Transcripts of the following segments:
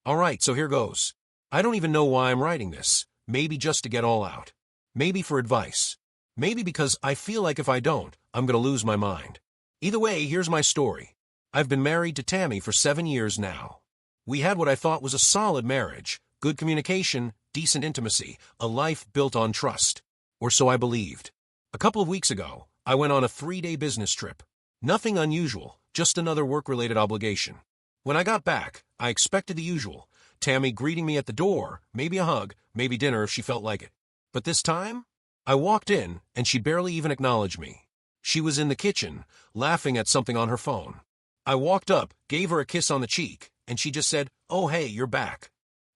Alright, so here goes. I don't even know why I'm writing this. Maybe just to get all out. Maybe for advice. Maybe because I feel like if I don't, I'm gonna lose my mind. Either way, here's my story. I've been married to Tammy for 7 years now. We had what I thought was a solid marriage, good communication, decent intimacy, a life built on trust. Or so I believed. A couple of weeks ago, I went on a 3-day business trip. Nothing unusual, just another work-related obligation. When I got back, I expected the usual. Tammy greeting me at the door, maybe a hug, maybe dinner if she felt like it. But this time, I walked in, and she barely even acknowledged me. She was in the kitchen, laughing at something on her phone. I walked up, gave her a kiss on the cheek, and she just said, "Oh hey, you're back."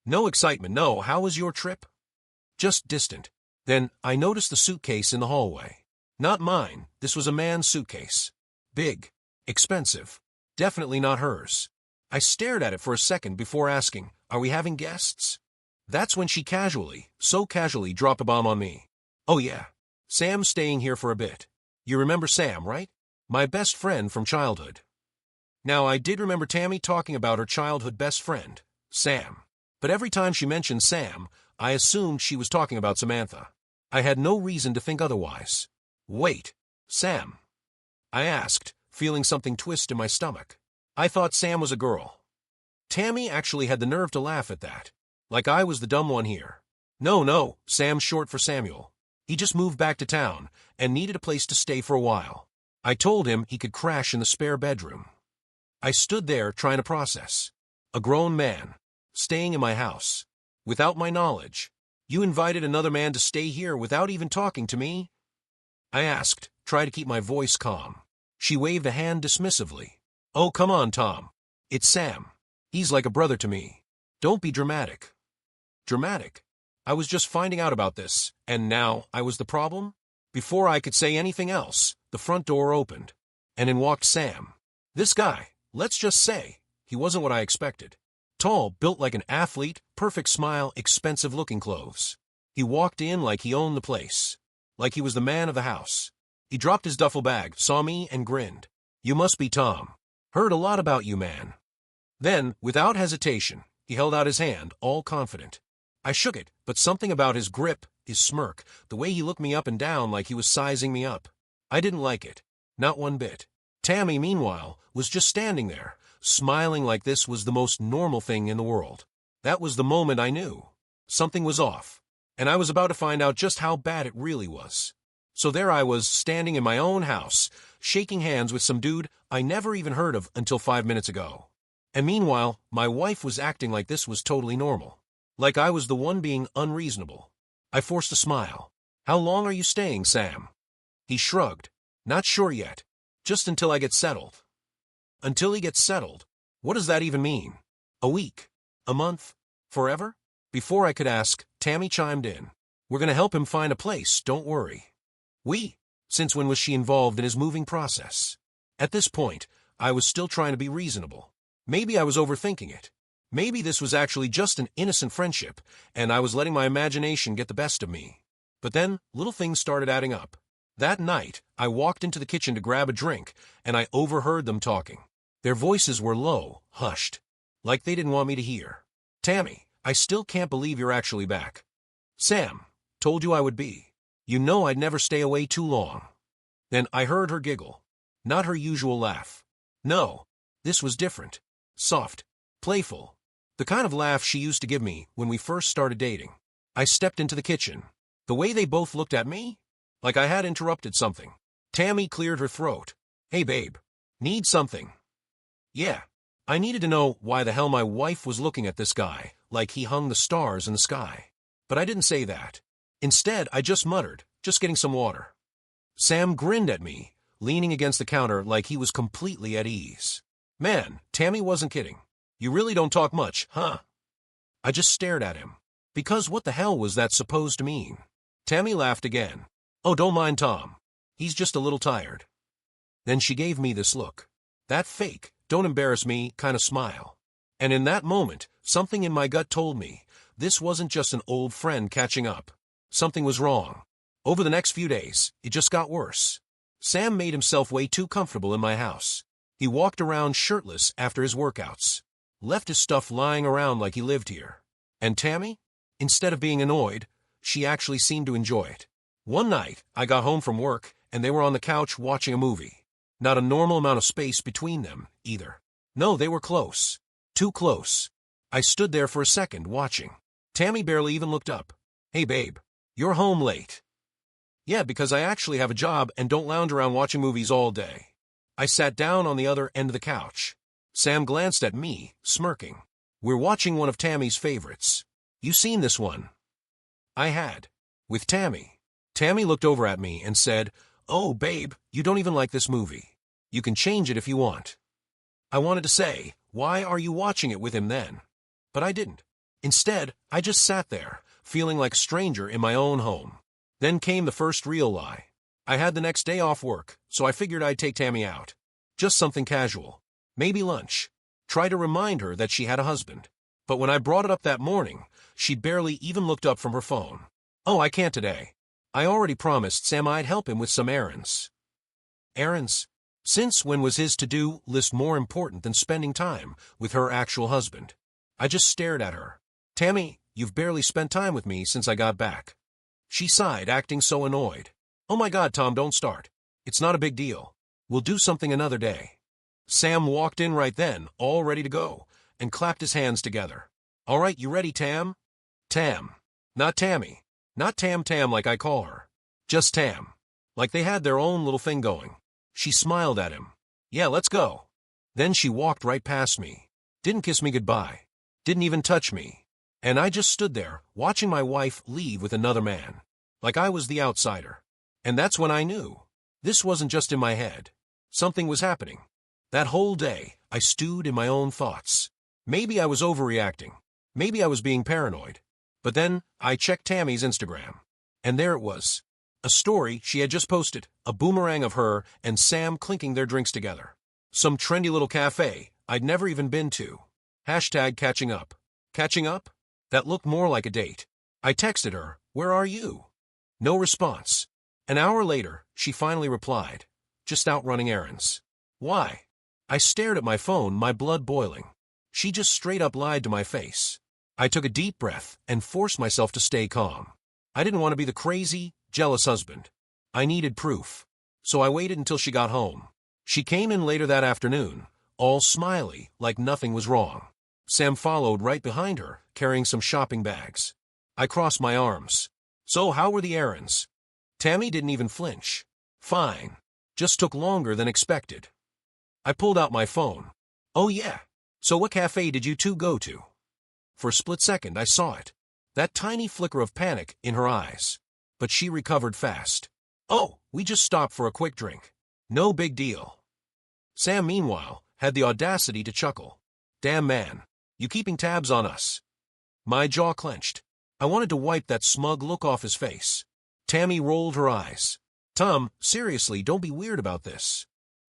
No excitement, no, how was your trip? Just distant. Then, I noticed the suitcase in the hallway. Not mine, this was a man's suitcase. Big. Expensive. Definitely not hers. I stared at it for a second before asking, "Are we having guests?" That's when she casually, so casually dropped a bomb on me. "Oh yeah. Sam's staying here for a bit. You remember Sam, right? My best friend from childhood." Now, I did remember Tammy talking about her childhood best friend, Sam. But every time she mentioned Sam, I assumed she was talking about Samantha. I had no reason to think otherwise. "Wait, Sam?" I asked, feeling something twist in my stomach. I thought Sam was a girl. Tammy actually had the nerve to laugh at that. Like I was the dumb one here. No, Sam's short for Samuel. He just moved back to town and needed a place to stay for a while. I told him he could crash in the spare bedroom. I stood there trying to process. A grown man, staying in my house, without my knowledge. You invited another man to stay here without even talking to me? I asked, trying to keep my voice calm. She waved a hand dismissively. "Oh, come on, Tom. It's Sam. He's like a brother to me. Don't be dramatic." Dramatic? I was just finding out about this, and now I was the problem? Before I could say anything else, the front door opened, and in walked Sam. This guy, let's just say, he wasn't what I expected. Tall, built like an athlete, perfect smile, expensive-looking clothes. He walked in like he owned the place, like he was the man of the house. He dropped his duffel bag, saw me, and grinned. "You must be Tom. Heard a lot about you, man." Then, without hesitation, he held out his hand, all confident. I shook it, but something about his grip, his smirk, the way he looked me up and down like he was sizing me up. I didn't like it. Not one bit. Tammy, meanwhile, was just standing there, smiling like this was the most normal thing in the world. That was the moment I knew. Something was off. And I was about to find out just how bad it really was. So there I was, standing in my own house, shaking hands with some dude I never even heard of until 5 minutes ago. And meanwhile, my wife was acting like this was totally normal. Like I was the one being unreasonable. I forced a smile. "How long are you staying, Sam?" He shrugged. "Not sure yet. Just until I get settled." Until he gets settled? What does that even mean? A week? A month? Forever? Before I could ask, Tammy chimed in. "We're gonna help him find a place, don't worry." We? Since when was she involved in his moving process? At this point, I was still trying to be reasonable. Maybe I was overthinking it. Maybe this was actually just an innocent friendship, and I was letting my imagination get the best of me. But then, little things started adding up. That night, I walked into the kitchen to grab a drink, and I overheard them talking. Their voices were low, hushed, like they didn't want me to hear. "Tammy, I still can't believe you're actually back." "Sam, told you I would be. You know I'd never stay away too long." Then I heard her giggle. Not her usual laugh. No, this was different. Soft. Playful. The kind of laugh she used to give me when we first started dating. I stepped into the kitchen. The way they both looked at me? Like I had interrupted something. Tammy cleared her throat. "Hey babe. Need something?" Yeah. I needed to know why the hell my wife was looking at this guy, like he hung the stars in the sky. But I didn't say that. Instead, I just muttered, "Just getting some water." Sam grinned at me, leaning against the counter like he was completely at ease. Man, Tammy wasn't kidding. "You really don't talk much, huh?" I just stared at him. Because what the hell was that supposed to mean? Tammy laughed again. "Oh, don't mind Tom. He's just a little tired." Then she gave me this look. That fake, don't embarrass me kind of smile. And in that moment, something in my gut told me, this wasn't just an old friend catching up. Something was wrong. Over the next few days, it just got worse. Sam made himself way too comfortable in my house. He walked around shirtless after his workouts. left his stuff lying around like he lived here. And Tammy? Instead of being annoyed, she actually seemed to enjoy it. One night, I got home from work, and they were on the couch watching a movie. Not a normal amount of space between them, either. No, they were close. Too close. I stood there for a second, watching. Tammy barely even looked up. "Hey, babe, you're home late." "Yeah, because I actually have a job and don't lounge around watching movies all day." I sat down on the other end of the couch. Sam glanced at me, smirking. "We're watching one of Tammy's favorites. You seen this one?" I had. With Tammy. Tammy looked over at me and said, "Oh, babe, you don't even like this movie. You can change it if you want." I wanted to say, "Why are you watching it with him then?" But I didn't. Instead, I just sat there, feeling like a stranger in my own home. Then came the first real lie. I had the next day off work, so I figured I'd take Tammy out. Just something casual. Maybe lunch. Try to remind her that she had a husband. But when I brought it up that morning, she barely even looked up from her phone. "Oh, I can't today. I already promised Sam I'd help him with some errands." Errands? Since when was his to-do list more important than spending time with her actual husband? I just stared at her. "Tammy, you've barely spent time with me since I got back." She sighed, acting so annoyed. "Oh my God, Tom, don't start. It's not a big deal. We'll do something another day." Sam walked in right then, all ready to go, and clapped his hands together. "All right, you ready, Tam?" Tam. Not Tammy. Not Tam like I call her. Just Tam. Like they had their own little thing going. She smiled at him. "Yeah, let's go." Then she walked right past me. Didn't kiss me goodbye. Didn't even touch me. And I just stood there, watching my wife leave with another man. Like I was the outsider. And that's when I knew. This wasn't just in my head. Something was happening. That whole day, I stewed in my own thoughts. Maybe I was overreacting. Maybe I was being paranoid. But then, I checked Tammy's Instagram. And there it was. A story she had just posted, a boomerang of her and Sam clinking their drinks together. Some trendy little cafe I'd never even been to. Hashtag catching up. Catching up? That looked more like a date. I texted her, "Where are you?" No response. An hour later, she finally replied, "Just out running errands." Why? I stared at my phone, my blood boiling. She just straight up lied to my face. I took a deep breath and forced myself to stay calm. I didn't want to be the crazy, jealous husband. I needed proof. So I waited until she got home. She came in later that afternoon, all smiley, like nothing was wrong. Sam followed right behind her, carrying some shopping bags. I crossed my arms. "So how were the errands?" Tammy didn't even flinch. "Fine. Just took longer than expected." I pulled out my phone. "Oh yeah. So what cafe did you two go to?" For a split second, I saw it. That tiny flicker of panic in her eyes. But she recovered fast. "Oh, we just stopped for a quick drink. No big deal." Sam, meanwhile, had the audacity to chuckle. "Damn man, you keeping tabs on us." My jaw clenched. I wanted to wipe that smug look off his face. Tammy rolled her eyes. "Tom, seriously, don't be weird about this."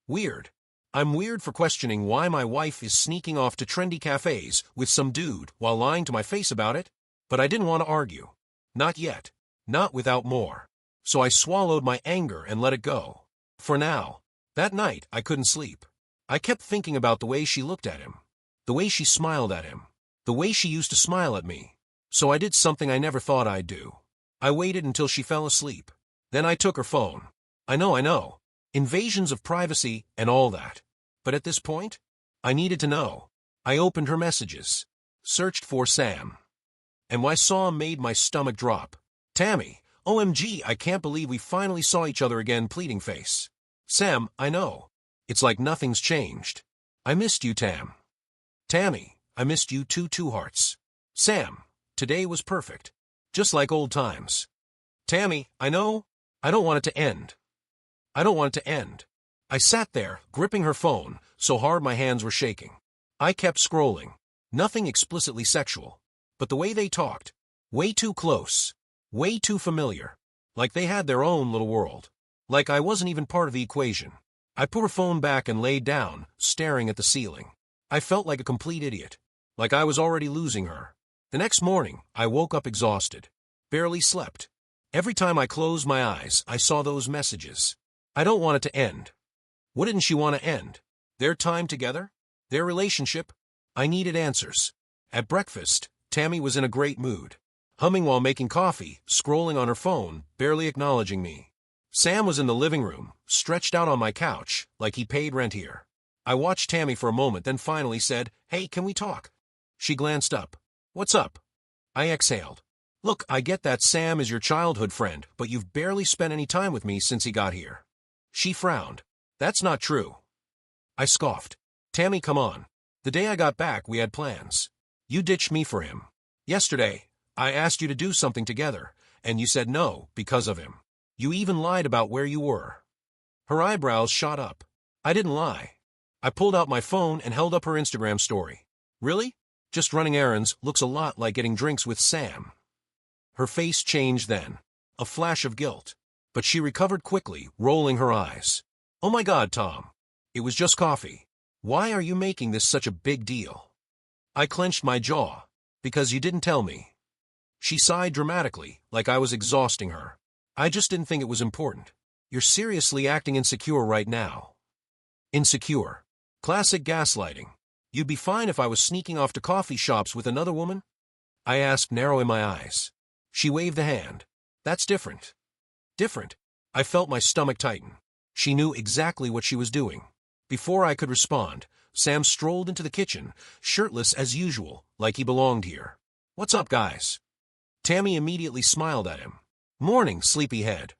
Weird? I'm weird for questioning why my wife is sneaking off to trendy cafes with some dude while lying to my face about it? But I didn't want to argue. Not yet. Not without more. So I swallowed my anger and let it go. For now. That night, I couldn't sleep. I kept thinking about the way she looked at him. The way she smiled at him. The way she used to smile at me. So I did something I never thought I'd do. I waited until she fell asleep. Then I took her phone. I know. Invasions of privacy and all that. But at this point, I needed to know. I opened her messages. Searched for Sam. And what I saw made my stomach drop. "Tammy, OMG, I can't believe we finally saw each other again," pleading face. "Sam, I know. It's like nothing's changed. I missed you, Tam." "Tammy, I missed you too, two hearts." "Sam, today was perfect. Just like old times." "Tammy, I know. I don't want it to end. I don't want it to end." I sat there, gripping her phone, so hard my hands were shaking. I kept scrolling. Nothing explicitly sexual. But the way they talked, way too close, way too familiar. Like they had their own little world. Like I wasn't even part of the equation. I put her phone back and laid down, staring at the ceiling. I felt like a complete idiot. Like I was already losing her. The next morning, I woke up exhausted. Barely slept. Every time I closed my eyes, I saw those messages. I don't want it to end. What didn't she want to end? Their time together? Their relationship? I needed answers. At breakfast, Tammy was in a great mood, humming while making coffee, scrolling on her phone, barely acknowledging me. Sam was in the living room, stretched out on my couch, like he paid rent here. I watched Tammy for a moment, then finally said, "Hey, can we talk?" She glanced up. "What's up?" I exhaled. "Look, I get that Sam is your childhood friend, but you've barely spent any time with me since he got here." She frowned. "That's not true." I scoffed. "Tammy, come on. The day I got back, we had plans. You ditched me for him. Yesterday, I asked you to do something together, and you said no because of him. You even lied about where you were." Her eyebrows shot up. I didn't lie. I pulled out my phone and held up her Instagram story. "Really? Just running errands looks a lot like getting drinks with Sam." Her face changed then. A flash of guilt. But she recovered quickly, rolling her eyes. "Oh my God, Tom. It was just coffee. Why are you making this such a big deal?" I clenched my jaw. "Because you didn't tell me." She sighed dramatically, like I was exhausting her. "I just didn't think it was important. You're seriously acting insecure right now." Insecure. Classic gaslighting. "You'd be fine if I was sneaking off to coffee shops with another woman?" I asked, narrowing my eyes. She waved a hand. "That's different." Different. I felt my stomach tighten. She knew exactly what she was doing. Before I could respond, Sam strolled into the kitchen, shirtless as usual, like he belonged here. "What's up, guys?" Tammy immediately smiled at him. "Morning, sleepyhead."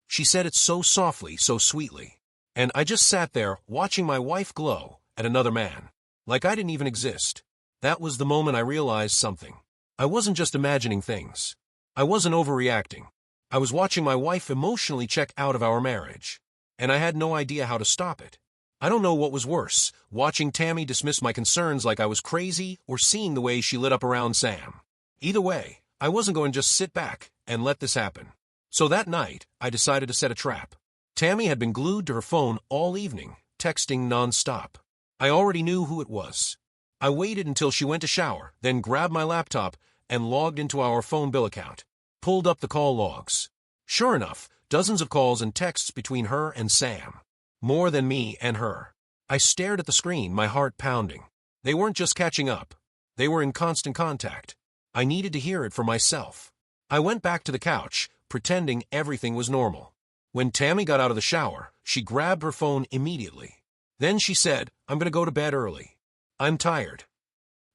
She said it so softly, so sweetly. And I just sat there, watching my wife glow at another man, like I didn't even exist. That was the moment I realized something. I wasn't just imagining things. I wasn't overreacting. I was watching my wife emotionally check out of our marriage. And I had no idea how to stop it. I don't know what was worse, watching Tammy dismiss my concerns like I was crazy, or seeing the way she lit up around Sam. Either way, I wasn't going to just sit back and let this happen. So that night, I decided to set a trap. Tammy had been glued to her phone all evening, texting nonstop. I already knew who it was. I waited until she went to shower, then grabbed my laptop and logged into our phone bill account. Pulled up the call logs. Sure enough, dozens of calls and texts between her and Sam. More than me and her. I stared at the screen, my heart pounding. They weren't just catching up. They were in constant contact. I needed to hear it for myself. I went back to the couch, pretending everything was normal. When Tammy got out of the shower, she grabbed her phone immediately. Then she said, "I'm going to go to bed early. I'm tired."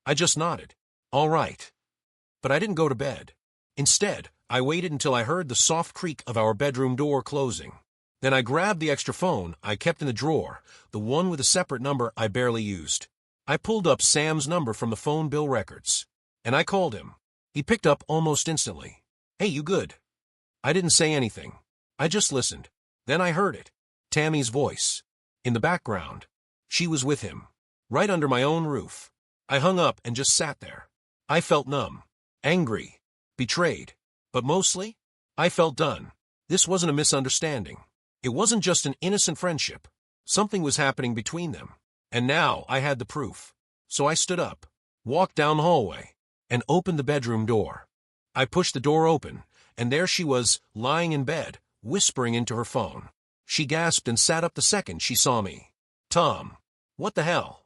I just nodded. "All right." But I didn't go to bed. Instead, I waited until I heard the soft creak of our bedroom door closing. Then I grabbed the extra phone I kept in the drawer, the one with a separate number I barely used. I pulled up Sam's number from the phone bill records. And I called him. He picked up almost instantly. "Hey, you good?" I didn't say anything. I just listened. Then I heard it. Tammy's voice. In the background. She was with him. Right under my own roof. I hung up and just sat there. I felt numb. Angry. Betrayed. But mostly, I felt done. This wasn't a misunderstanding. It wasn't just an innocent friendship. Something was happening between them. And now I had the proof. So I stood up, walked down the hallway, and opened the bedroom door. I pushed the door open, and there she was, lying in bed, whispering into her phone. She gasped and sat up the second she saw me. "Tom, what the hell?"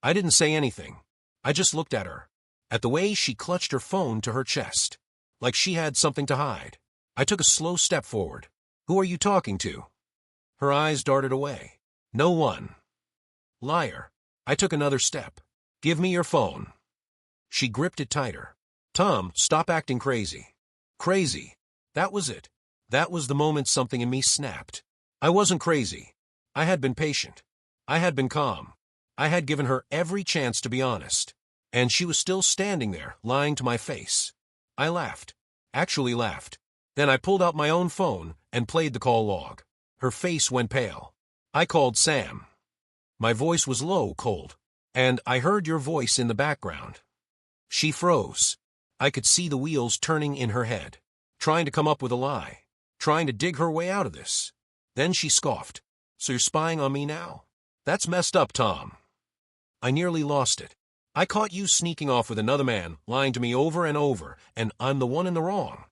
I didn't say anything. I just looked at her. At the way she clutched her phone to her chest. Like she had something to hide. I took a slow step forward. "Who are you talking to?" Her eyes darted away. "No one." Liar. I took another step. "Give me your phone." She gripped it tighter. "Tom, stop acting crazy." Crazy. That was it. That was the moment something in me snapped. I wasn't crazy. I had been patient. I had been calm. I had given her every chance to be honest. And she was still standing there, lying to my face. I laughed. Actually laughed. Then I pulled out my own phone and played the call log. Her face went pale. "I called Sam." My voice was low, cold. "And I heard your voice in the background." She froze. I could see the wheels turning in her head. Trying to come up with a lie. Trying to dig her way out of this. Then she scoffed. "So you're spying on me now? That's messed up, Tom." I nearly lost it. "I caught you sneaking off with another man, lying to me over and over, and I'm the one in the wrong."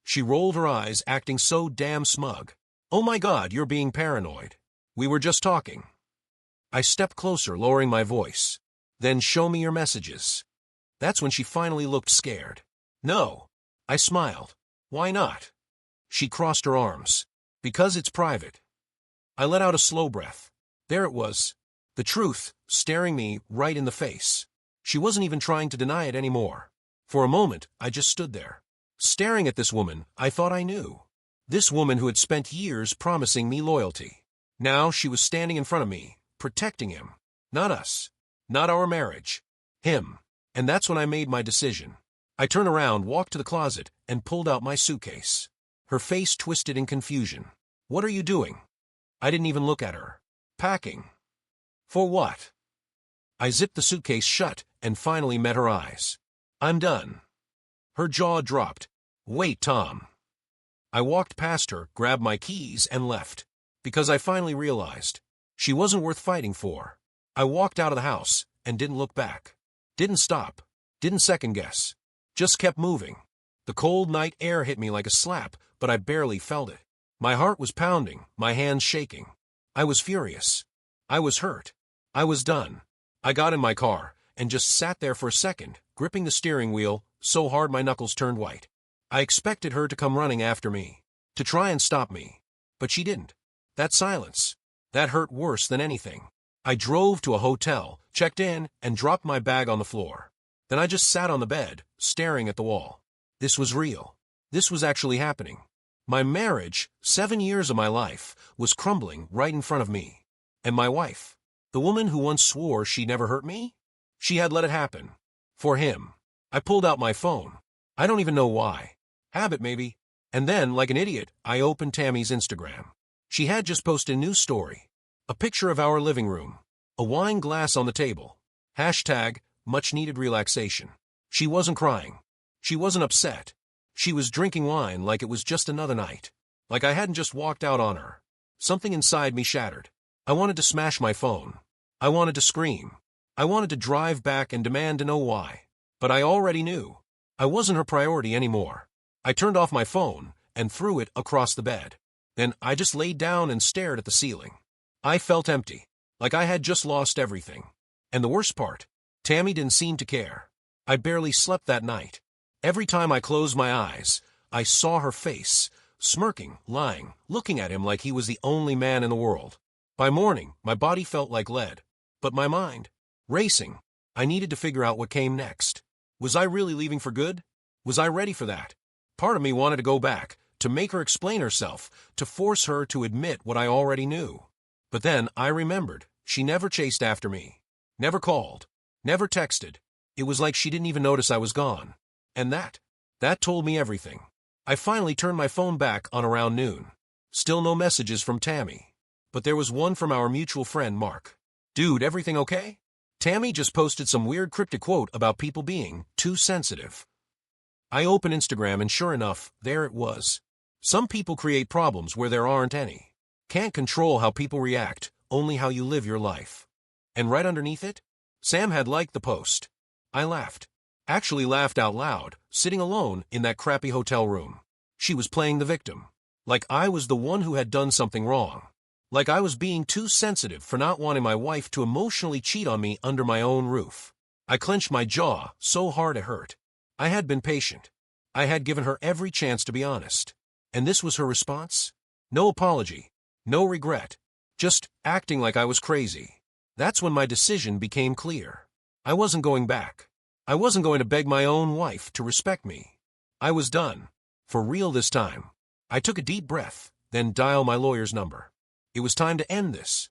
She rolled her eyes, acting so damn smug. "Oh my God, you're being paranoid. We were just talking." I stepped closer, lowering my voice. Then show me your messages. That's when she finally looked scared. No. I smiled. Why not? She crossed her arms. Because it's private. I let out a slow breath. There it was. The truth, staring me right in the face. She wasn't even trying to deny it anymore. For a moment, I just stood there. Staring at this woman I thought I knew. This woman who had spent years promising me loyalty. Now she was standing in front of me, protecting him. Not us. Not our marriage. Him. And that's when I made my decision. I turned around, walked to the closet, and pulled out my suitcase. Her face twisted in confusion. What are you doing? I didn't even look at her. Packing. For what? I zipped the suitcase shut and finally met her eyes. I'm done. Her jaw dropped. Wait, Tom. I walked past her, grabbed my keys, and left. Because I finally realized she wasn't worth fighting for. I walked out of the house and didn't look back. Didn't stop. Didn't second guess. Just kept moving. The cold night air hit me like a slap, but I barely felt it. My heart was pounding, my hands shaking. I was furious. I was hurt. I was done. I got in my car and just sat there for a second, gripping the steering wheel so hard my knuckles turned white. I expected her to come running after me, to try and stop me. But she didn't. That silence, that hurt worse than anything. I drove to a hotel, checked in, and dropped my bag on the floor. Then I just sat on the bed, staring at the wall. This was real. This was actually happening. My marriage, 7 years of my life, was crumbling right in front of me. And my wife, the woman who once swore she'd never hurt me, she had let it happen. For him. I pulled out my phone. I don't even know why. Habit, maybe. And then, like an idiot, I opened Tammy's Instagram. She had just posted a new story. A picture of our living room. A wine glass on the table. Hashtag, much-needed relaxation. She wasn't crying. She wasn't upset. She was drinking wine like it was just another night. Like I hadn't just walked out on her. Something inside me shattered. I wanted to smash my phone. I wanted to scream. I wanted to drive back and demand to know why. But I already knew. I wasn't her priority anymore. I turned off my phone and threw it across the bed. Then I just laid down and stared at the ceiling. I felt empty, like I had just lost everything. And the worst part, Tammy didn't seem to care. I barely slept that night. Every time I closed my eyes, I saw her face, smirking, lying, looking at him like he was the only man in the world. By morning, my body felt like lead. But my mind, racing. I needed to figure out what came next. Was I really leaving for good? Was I ready for that? Part of me wanted to go back, to make her explain herself, to force her to admit what I already knew. But then I remembered, she never chased after me. Never called. Never texted. It was like she didn't even notice I was gone. And that told me everything. I finally turned my phone back on around noon. Still no messages from Tammy. But there was one from our mutual friend, Mark. Dude, everything okay? Tammy just posted some weird cryptic quote about people being too sensitive. I opened Instagram and sure enough, there it was. Some people create problems where there aren't any. Can't control how people react, only how you live your life. And right underneath it, Sam had liked the post. I laughed. Actually laughed out loud, sitting alone in that crappy hotel room. She was playing the victim. Like I was the one who had done something wrong. Like I was being too sensitive for not wanting my wife to emotionally cheat on me under my own roof. I clenched my jaw so hard it hurt. I had been patient. I had given her every chance to be honest. And this was her response? No apology. No regret. Just acting like I was crazy. That's when my decision became clear. I wasn't going back. I wasn't going to beg my own wife to respect me. I was done. For real this time. I took a deep breath, then dialed my lawyer's number. It was time to end this.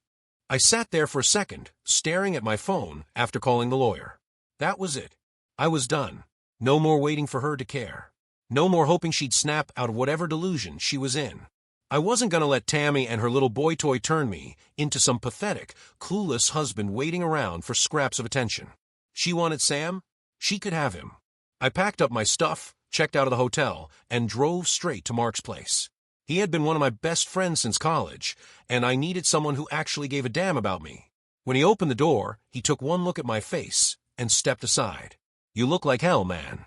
I sat there for a second, staring at my phone after calling the lawyer. That was it. I was done. No more waiting for her to care. No more hoping she'd snap out of whatever delusion she was in. I wasn't going to let Tammy and her little boy toy turn me into some pathetic, clueless husband waiting around for scraps of attention. She wanted Sam? She could have him. I packed up my stuff, checked out of the hotel, and drove straight to Mark's place. He had been one of my best friends since college, and I needed someone who actually gave a damn about me. When he opened the door, he took one look at my face and stepped aside. You look like hell, man.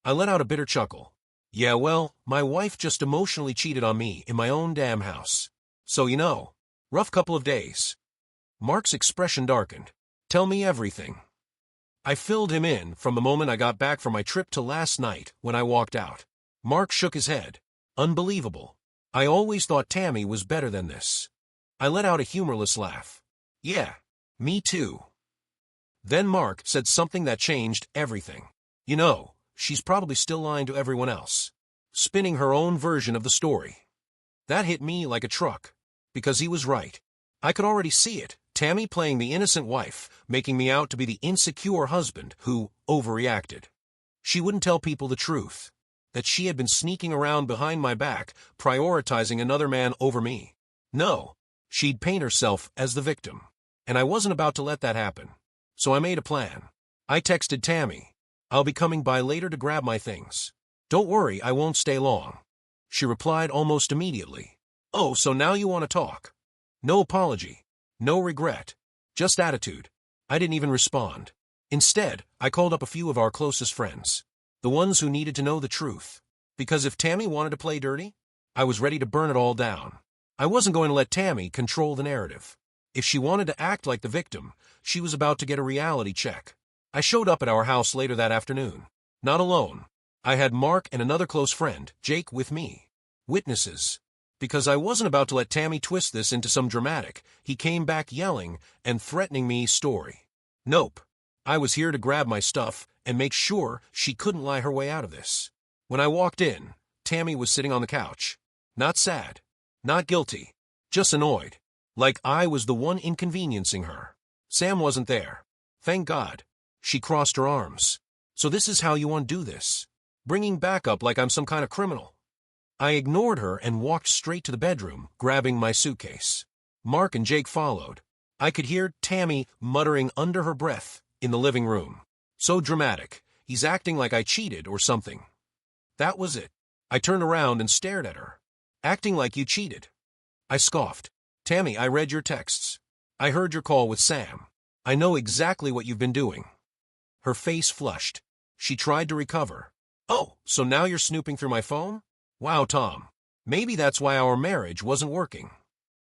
I let out a bitter chuckle. Yeah, well, my wife just emotionally cheated on me in my own damn house. So you know, rough couple of days. Mark's expression darkened. Tell me everything. I filled him in from the moment I got back from my trip to last night when I walked out. Mark shook his head. Unbelievable. I always thought Tammy was better than this. I let out a humorless laugh. Yeah, me too. Then Mark said something that changed everything. You know, she's probably still lying to everyone else, spinning her own version of the story. That hit me like a truck, because he was right. I could already see it, Tammy playing the innocent wife, making me out to be the insecure husband who overreacted. She wouldn't tell people the truth, that she had been sneaking around behind my back, prioritizing another man over me. No, she'd paint herself as the victim, and I wasn't about to let that happen. So I made a plan. I texted Tammy, "I'll be coming by later to grab my things. Don't worry, I won't stay long." She replied almost immediately, "Oh, so now you want to talk?" No apology, no regret, just attitude. I didn't even respond. Instead, I called up a few of our closest friends, the ones who needed to know the truth. Because if Tammy wanted to play dirty, I was ready to burn it all down. I wasn't going to let Tammy control the narrative. If she wanted to act like the victim, she was about to get a reality check. I showed up at our house later that afternoon. Not alone. I had Mark and another close friend, Jake, with me. Witnesses. Because I wasn't about to let Tammy twist this into some dramatic, he came back yelling and threatening me story. Nope. I was here to grab my stuff and make sure she couldn't lie her way out of this. When I walked in, Tammy was sitting on the couch. Not sad. Not guilty. Just annoyed. Like I was the one inconveniencing her. Sam wasn't there. Thank God. She crossed her arms. So this is how you undo this? Bringing back up like I'm some kind of criminal. I ignored her and walked straight to the bedroom, grabbing my suitcase. Mark and Jake followed. I could hear Tammy muttering under her breath in the living room. So dramatic. He's acting like I cheated or something. That was it. I turned around and stared at her. Acting like you cheated. I scoffed. Tammy, I read your texts. I heard your call with Sam. I know exactly what you've been doing. Her face flushed. She tried to recover. Oh, so now you're snooping through my phone? Wow, Tom. Maybe that's why our marriage wasn't working.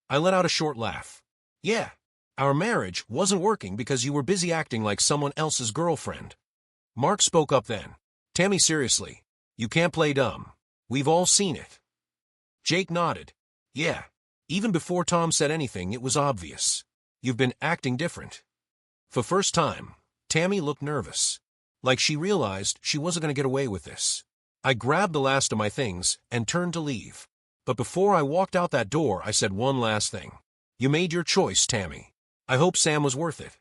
I let out a short laugh. Yeah, our marriage wasn't working because you were busy acting like someone else's girlfriend. Mark spoke up then. Tammy, seriously, you can't play dumb. We've all seen it. Jake nodded. Yeah. Even before Tom said anything, it was obvious. You've been acting different. For first time, Tammy looked nervous. Like she realized she wasn't going to get away with this. I grabbed the last of my things and turned to leave. But before I walked out that door, I said one last thing. You made your choice, Tammy. I hope Sam was worth it.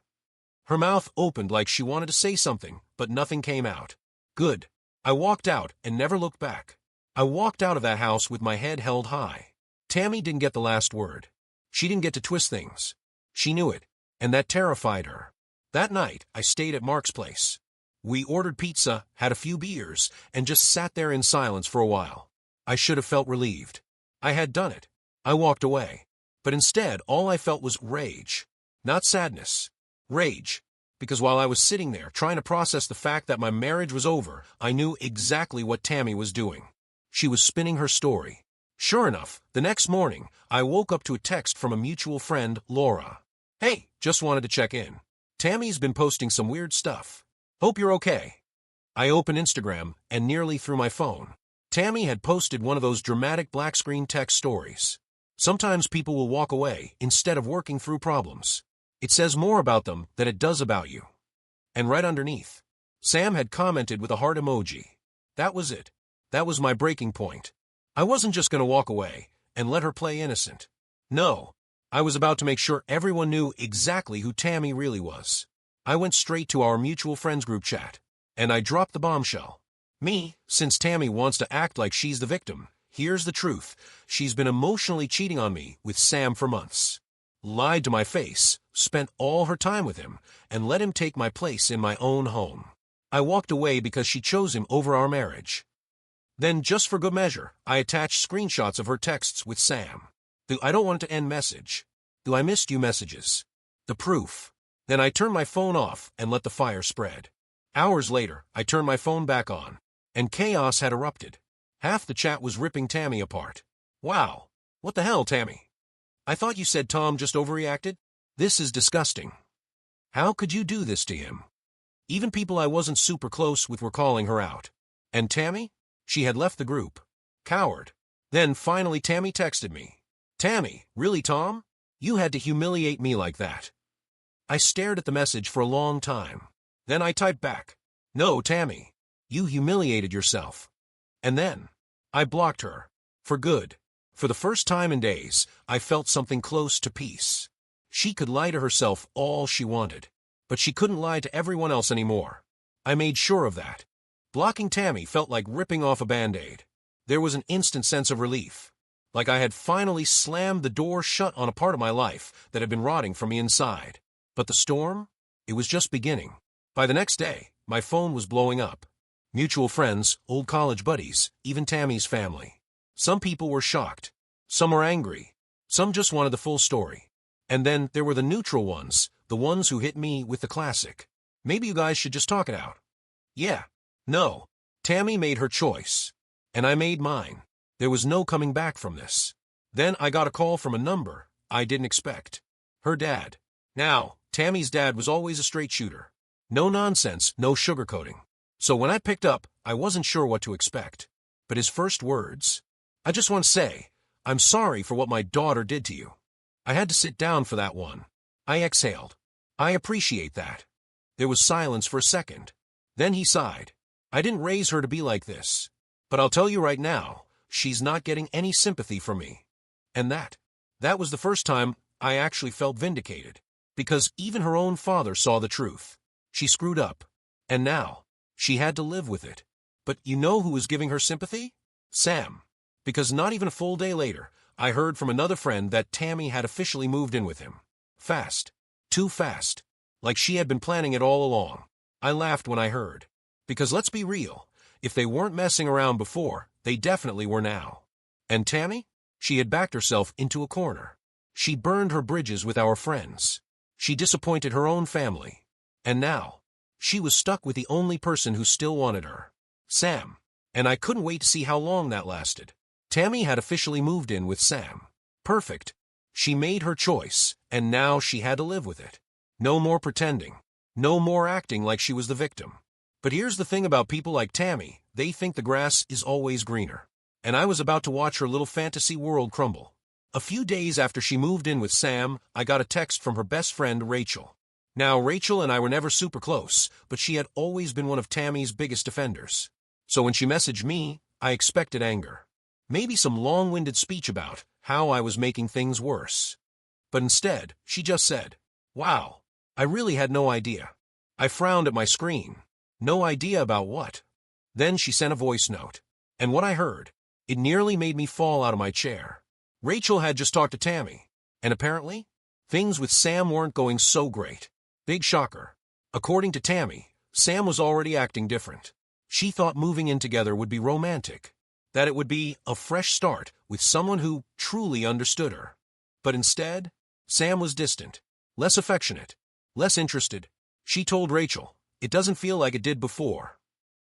Her mouth opened like she wanted to say something, but nothing came out. Good. I walked out and never looked back. I walked out of that house with my head held high. Tammy didn't get the last word. She didn't get to twist things. She knew it, and that terrified her. That night, I stayed at Mark's place. We ordered pizza, had a few beers, and just sat there in silence for a while. I should have felt relieved. I had done it. I walked away. But instead, all I felt was rage. Not sadness. Rage. Because while I was sitting there trying to process the fact that my marriage was over, I knew exactly what Tammy was doing. She was spinning her story. Sure enough, the next morning, I woke up to a text from a mutual friend, Laura. Hey, just wanted to check in. Tammy's been posting some weird stuff. Hope you're okay. I opened Instagram and nearly threw my phone. Tammy had posted one of those dramatic black screen text stories. Sometimes people will walk away instead of working through problems. It says more about them than it does about you. And right underneath, Sam had commented with a heart emoji. That was it. That was my breaking point. I wasn't just going to walk away and let her play innocent. No, I was about to make sure everyone knew exactly who Tammy really was. I went straight to our mutual friends group chat, and I dropped the bombshell. Since Tammy wants to act like she's the victim, here's the truth. She's been emotionally cheating on me with Sam for months. Lied to my face, spent all her time with him, and let him take my place in my own home. I walked away because she chose him over our marriage. Then, just for good measure, I attached screenshots of her texts with Sam. The I don't want it to end message. The I missed you messages. The proof. Then I turned my phone off and let the fire spread. Hours later, I turned my phone back on, and chaos had erupted. Half the chat was ripping Tammy apart. Wow. What the hell, Tammy? I thought you said Tom just overreacted? This is disgusting. How could you do this to him? Even people I wasn't super close with were calling her out. And Tammy? She had left the group. Coward. Then finally Tammy texted me. Tammy, really, Tom? You had to humiliate me like that. I stared at the message for a long time. Then I typed back, no, Tammy. You humiliated yourself. And then I blocked her. For good. For the first time in days, I felt something close to peace. She could lie to herself all she wanted, but she couldn't lie to everyone else anymore. I made sure of that. Blocking Tammy felt like ripping off a Band-Aid. There was an instant sense of relief. Like I had finally slammed the door shut on a part of my life that had been rotting from the inside. But the storm? It was just beginning. By the next day, my phone was blowing up. Mutual friends, old college buddies, even Tammy's family. Some people were shocked. Some were angry. Some just wanted the full story. And then there were the neutral ones, the ones who hit me with the classic. Maybe you guys should just talk it out. Yeah. No. Tammy made her choice. And I made mine. There was no coming back from this. Then I got a call from a number I didn't expect. Her dad. Now, Tammy's dad was always a straight shooter. No nonsense, no sugarcoating. So when I picked up, I wasn't sure what to expect. But his first words, I just want to say, I'm sorry for what my daughter did to you. I had to sit down for that one. I exhaled. I appreciate that. There was silence for a second. Then he sighed. I didn't raise her to be like this. But I'll tell you right now, she's not getting any sympathy from me. And that was the first time I actually felt vindicated. Because even her own father saw the truth. She screwed up. And now, she had to live with it. But you know who was giving her sympathy? Sam. Because not even a full day later, I heard from another friend that Tammy had officially moved in with him. Fast. Too fast. Like she had been planning it all along. I laughed when I heard. Because let's be real, if they weren't messing around before, they definitely were now. And Tammy? She had backed herself into a corner. She burned her bridges with our friends. She disappointed her own family. And now, she was stuck with the only person who still wanted her. Sam. And I couldn't wait to see how long that lasted. Tammy had officially moved in with Sam. Perfect. She made her choice, and now she had to live with it. No more pretending. No more acting like she was the victim. But here's the thing about people like Tammy, they think the grass is always greener. And I was about to watch her little fantasy world crumble. A few days after she moved in with Sam, I got a text from her best friend, Rachel. Now, Rachel and I were never super close, but she had always been one of Tammy's biggest defenders. So when she messaged me, I expected anger. Maybe some long-winded speech about how I was making things worse. But instead, she just said, wow, I really had no idea. I frowned at my screen. No idea about what? Then she sent a voice note. And what I heard, it nearly made me fall out of my chair. Rachel had just talked to Tammy. And apparently, things with Sam weren't going so great. Big shocker. According to Tammy, Sam was already acting different. She thought moving in together would be romantic. That it would be a fresh start with someone who truly understood her. But instead, Sam was distant, less affectionate, less interested. She told Rachel, it doesn't feel like it did before.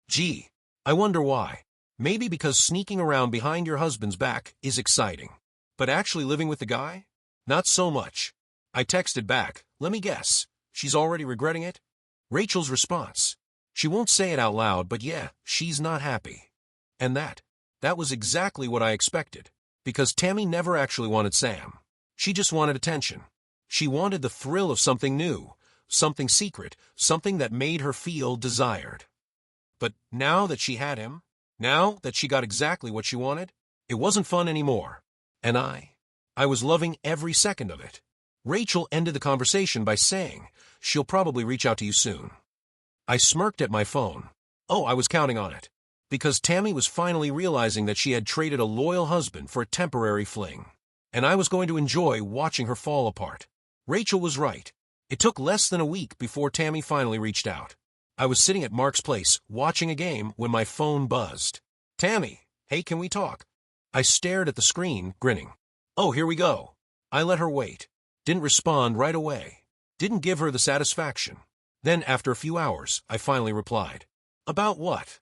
Gee, I wonder why. Maybe because sneaking around behind your husband's back is exciting. But actually living with the guy? Not so much. I texted back, let me guess, she's already regretting it? Rachel's response. She won't say it out loud, but yeah, she's not happy. And that was exactly what I expected. Because Tammy never actually wanted Sam. She just wanted attention. She wanted the thrill of something new, something secret, something that made her feel desired. But now that she had him, now that she got exactly what she wanted, it wasn't fun anymore. And I was loving every second of it. Rachel ended the conversation by saying, she'll probably reach out to you soon. I smirked at my phone. Oh, I was counting on it. Because Tammy was finally realizing that she had traded a loyal husband for a temporary fling. And I was going to enjoy watching her fall apart. Rachel was right. It took less than a week before Tammy finally reached out. I was sitting at Mark's place, watching a game, when my phone buzzed. Tammy, hey, can we talk? I stared at the screen, grinning. Oh, here we go. I let her wait. Didn't respond right away. Didn't give her the satisfaction. Then, after a few hours, I finally replied. About what?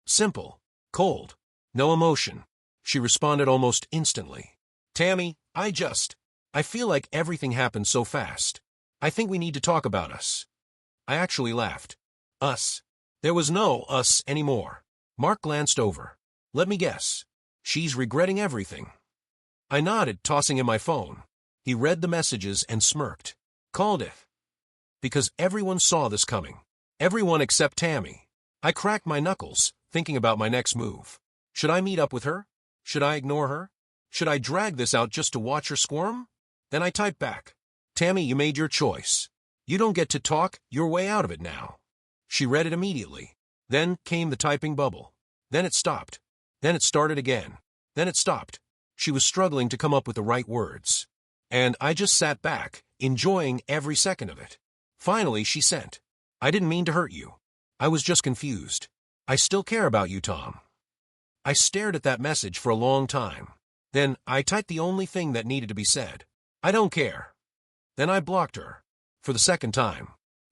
Simple. Cold. No emotion. She responded almost instantly. Tammy, I feel like everything happened so fast. I think we need to talk about us. I actually laughed. Us. There was no us anymore. Mark glanced over. Let me guess. She's regretting everything. I nodded, tossing him my phone. He read the messages and smirked. Called it. Because everyone saw this coming. Everyone except Tammy. I cracked my knuckles, thinking about my next move. Should I meet up with her? Should I ignore her? Should I drag this out just to watch her squirm? Then I typed back. Tammy, you made your choice. You don't get to talk your way out of it now. She read it immediately. Then came the typing bubble. Then it stopped. Then it started again. Then it stopped. She was struggling to come up with the right words. And I just sat back, enjoying every second of it. Finally, she sent. I didn't mean to hurt you. I was just confused. I still care about you, Tom. I stared at that message for a long time. Then I typed the only thing that needed to be said. I don't care. Then I blocked her. For the second time.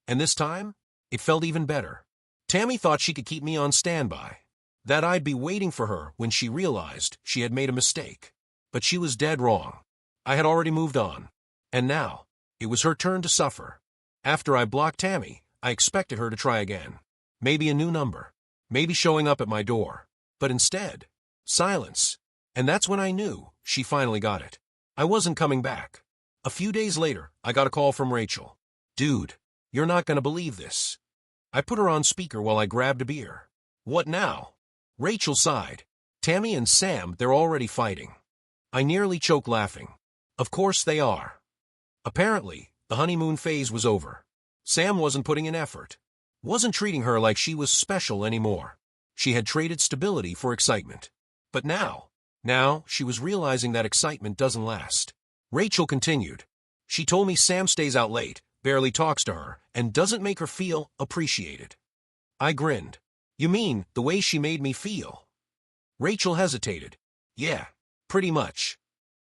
And this time, it felt even better. Tammy thought she could keep me on standby. That I'd be waiting for her when she realized she had made a mistake. But she was dead wrong. I had already moved on. And now, it was her turn to suffer. After I blocked Tammy, I expected her to try again. Maybe a new number. Maybe showing up at my door. But instead, silence. And that's when I knew she finally got it. I wasn't coming back. A few days later, I got a call from Rachel. Dude, you're not gonna believe this. I put her on speaker while I grabbed a beer. What now? Rachel sighed. Tammy and Sam, they're already fighting. I nearly choked laughing. Of course they are. Apparently, the honeymoon phase was over. Sam wasn't putting in effort. Wasn't treating her like she was special anymore. She had traded stability for excitement. But now she was realizing that excitement doesn't last. Rachel continued. She told me Sam stays out late, barely talks to her, and doesn't make her feel appreciated. I grinned. You mean the way she made me feel? Rachel hesitated. Yeah, pretty much.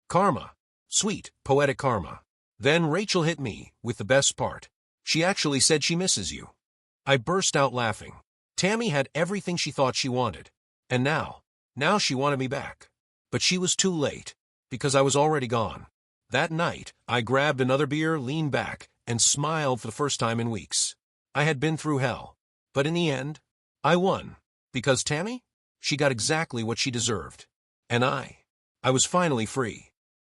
Karma. Sweet, poetic karma. Then Rachel hit me with the best part. She actually said she misses you. I burst out laughing. Tammy had everything she thought she wanted. And now she wanted me back. But she was too late, because I was already gone. That night, I grabbed another beer, leaned back, and smiled for the first time in weeks. I had been through hell. But in the end, I won. Because Tammy? She got exactly what she deserved. And I was finally free.